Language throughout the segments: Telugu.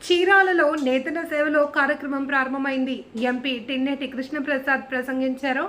చీరాలలో నేతల సేవలో కార్యక్రమం ప్రారంభమైంది. ఎంపీ టిన్నెటి కృష్ణప్రసాద్ ప్రసంగించారు.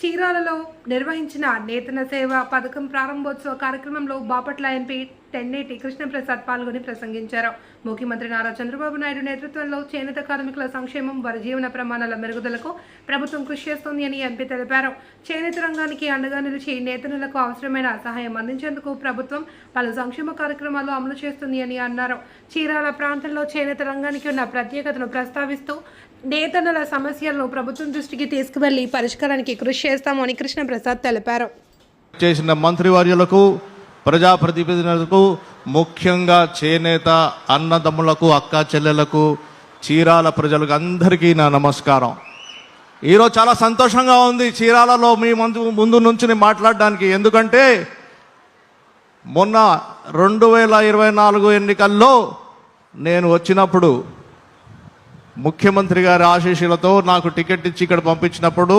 చీరాలలో నిర్వహించిన నేతల సేవ పథకం ప్రారంభోత్సవ కార్యక్రమంలో బాపట్ల ఎంపీ టెన్నేటి కృష్ణప్రసాద్ పాల్గొని ప్రసంగించారు. ముఖ్యమంత్రి నారా చంద్రబాబు నాయుడు నేతృత్వంలో చేనేత కార్మికుల సంక్షేమం, వారి జీవన ప్రమాణాల మెరుగుదలకు ప్రభుత్వం కృషి చేస్తోంది అని ఎంపీ తెలిపారు. చేనేత రంగానికి అండగా నిలిచి నేతలకు అవసరమైన సహాయం అందించేందుకు ప్రభుత్వం పలు సంక్షేమ కార్యక్రమాలు అమలు చేస్తుంది అని అన్నారు. చీరాల ప్రాంతంలో చేనేత రంగానికి ఉన్న ప్రత్యేకతను ప్రస్తావిస్తూ నేతల సమస్యలను ప్రభుత్వం దృష్టికి తీసుకువెళ్లి పరిష్కారానికి కృషి చేస్తామని కృష్ణప్రసాద్ తెలిపారు. చేసిన మంత్రివర్యులకు, ప్రజాప్రతినిధులకు, ముఖ్యంగా చేనేత అన్నదమ్ములకు, అక్క చెల్లెలకు, చీరాల ప్రజలకు అందరికీ నా నమస్కారం. ఈరోజు చాలా సంతోషంగా ఉంది చీరాలలో మీ ముందు నుంచి మాట్లాడడానికి. ఎందుకంటే మొన్న 2024 ఎన్నికల్లో నేను వచ్చినప్పుడు ముఖ్యమంత్రి గారి ఆశీస్సులతో నాకు టికెట్ ఇచ్చి ఇక్కడ పంపించినప్పుడు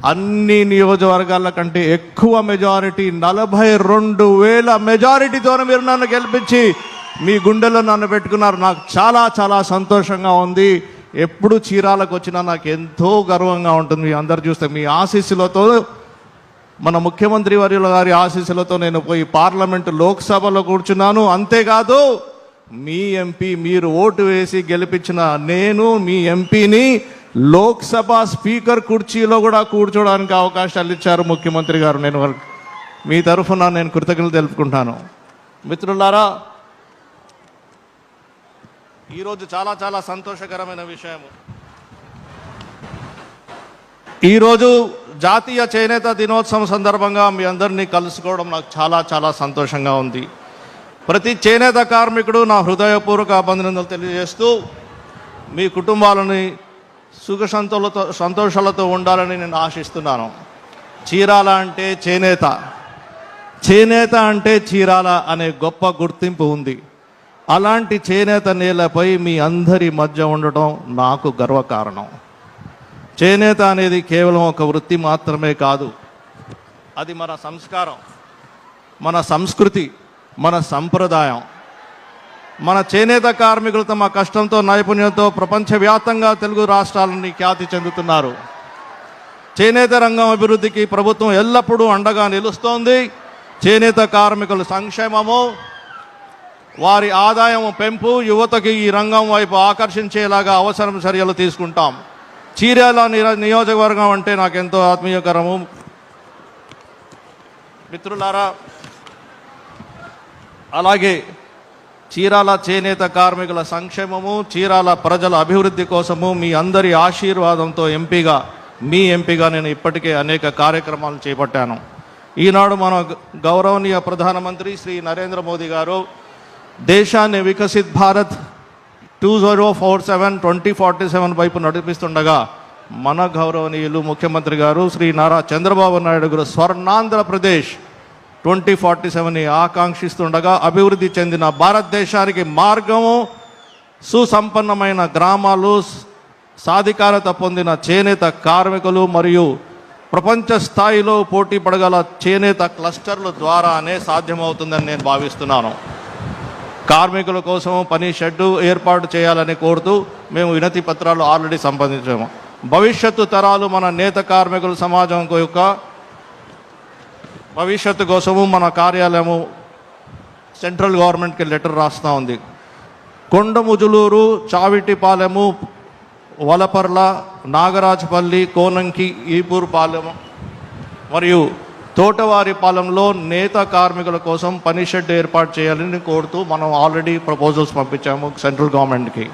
అన్ని నియోజకవర్గాల కంటే ఎక్కువ మెజారిటీ, 42,000 మెజారిటీతో మీరు నన్ను గెలిపించి మీ గుండెల్లో నన్ను పెట్టుకున్నారు. నాకు చాలా చాలా సంతోషంగా ఉంది. ఎప్పుడు చీరాలకు వచ్చినా నాకు ఎంతో గర్వంగా ఉంటుంది. మీ అందరు చూస్తే మీ ఆశీస్సులతో, మన ముఖ్యమంత్రి వర్యుల గారి ఆశీస్సులతో నేను పోయి పార్లమెంటు లోక్సభలో కూర్చున్నాను. అంతేకాదు మీ ఎంపీ, మీరు ఓటు వేసి గెలిపించిన నేను మీ ఎంపీని లోక్సభ స్పీకర్ కుర్చీలో కూడా కూర్చోడానికి అవకాశాలు ఇచ్చారు ముఖ్యమంత్రి గారు. నేను మీ తరఫున నేను కృతజ్ఞతలు తెలుపుకుంటాను. మిత్రులారా, ఈరోజు చాలా చాలా సంతోషకరమైన విషయము. ఈరోజు జాతీయ చేనేత దినోత్సవం సందర్భంగా మీ అందరినీ కలుసుకోవడం నాకు చాలా చాలా సంతోషంగా ఉంది. ప్రతి చేనేత కార్మికుడు నా హృదయపూర్వక అభినందనలు తెలియజేస్తూ మీ కుటుంబాలని సుఖ సంతోషాలతో ఉండాలని నేను ఆశిస్తున్నాను. చీరాల అంటే చేనేత, చేనేత అంటే చీరాల అనే గొప్ప గుర్తింపు ఉంది. అలాంటి చేనేత నేలపై మీ అందరి మధ్య ఉండటం నాకు గర్వకారణం. చేనేత అనేది కేవలం ఒక వృత్తి మాత్రమే కాదు, అది మన సంస్కారం, మన సంస్కృతి, మన సంప్రదాయం. మన చేనేత కార్మికులు తమ కష్టంతో, నైపుణ్యంతో ప్రపంచవ్యాప్తంగా తెలుగు రాష్ట్రాలని ఖ్యాతి చెందుతున్నారు. చేనేత రంగం అభివృద్ధికి ప్రభుత్వం ఎల్లప్పుడూ అండగా నిలుస్తోంది. చేనేత కార్మికుల సంక్షేమము, వారి ఆదాయం పెంపు, యువతకి ఈ రంగం వైపు ఆకర్షించేలాగా అవసరం చర్యలు తీసుకుంటాం. చీరాల నియోజకవర్గం అంటే నాకెంతో ఆత్మీయకరము. మిత్రులారా, అలాగే చీరాల చేనేత కార్మికుల సంక్షేమము, చీరాల ప్రజల అభివృద్ధి కోసము మీ అందరి ఆశీర్వాదంతో మీ ఎంపీగా నేను ఇప్పటికే అనేక కార్యక్రమాలు చేపట్టాను. ఈనాడు మన గౌరవనీయ ప్రధానమంత్రి శ్రీ నరేంద్ర మోదీ గారు దేశాన్ని వికసిత్ భారత్ 2047 వైపు నడిపిస్తుండగా, మన గౌరవనీయులు ముఖ్యమంత్రి గారు శ్రీ నారా చంద్రబాబు నాయుడు గారు స్వర్ణాంధ్రప్రదేశ్ 2047ని ఆకాంక్షిస్తుండగా, అభివృద్ధి చెందిన భారతదేశానికి మార్గము, సుసంపన్నమైన గ్రామాలు, సాధికారత పొందిన చేనేత కార్మికులు మరియు ప్రపంచ స్థాయిలో పోటీ పడగల చేనేత క్లస్టర్ల ద్వారానే సాధ్యమవుతుందని నేను భావిస్తున్నాను. కార్మికుల కోసం పని షెడ్డు ఏర్పాటు చేయాలని కోరుతూ మేము వినతి పత్రాలు ఆల్రెడీ సంపాదించాము. భవిష్యత్తు తరాలు మన నేత కార్మికుల సమాజం యొక్క భవిష్యత్తు కోసము మన కార్యాలయము సెంట్రల్ గవర్నమెంట్కి లెటర్ రాస్తూ ఉంది. కొండముజులూరు, చావిటిపాలెము, వలపర్ల, నాగరాజపల్లి, కోనంకి, ఈపూర్ పాలెము మరియు తోటవారిపాలెంలో నేత కార్మికుల కోసం పని షెడ్ ఏర్పాటు చేయాలని కోరుతూ మనం ఆల్రెడీ ప్రపోజల్స్ పంపించాము సెంట్రల్ గవర్నమెంట్కి.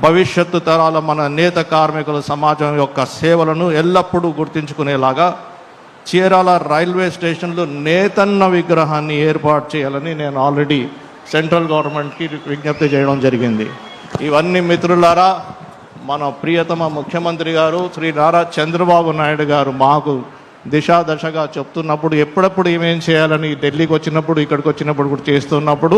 భవిష్యత్తు తరాల మన నేత కార్మికుల సమాజం యొక్క సేవలను ఎల్లప్పుడూ గుర్తించుకునేలాగా చీరాల రైల్వే స్టేషన్లో నేతన్న విగ్రహాన్ని ఏర్పాటు చేయాలని నేను ఆల్రెడీ సెంట్రల్ గవర్నమెంట్కి విజ్ఞప్తి చేయడం జరిగింది. ఇవన్నీ మిత్రులారా, మన ప్రియతమ ముఖ్యమంత్రి గారు శ్రీ నారా చంద్రబాబు నాయుడు గారు మాకు దశగా చెప్తున్నప్పుడు, ఎప్పుడప్పుడు ఏమేం చేయాలని ఢిల్లీకి వచ్చినప్పుడు, ఇక్కడికి వచ్చినప్పుడు కూడా చేస్తున్నప్పుడు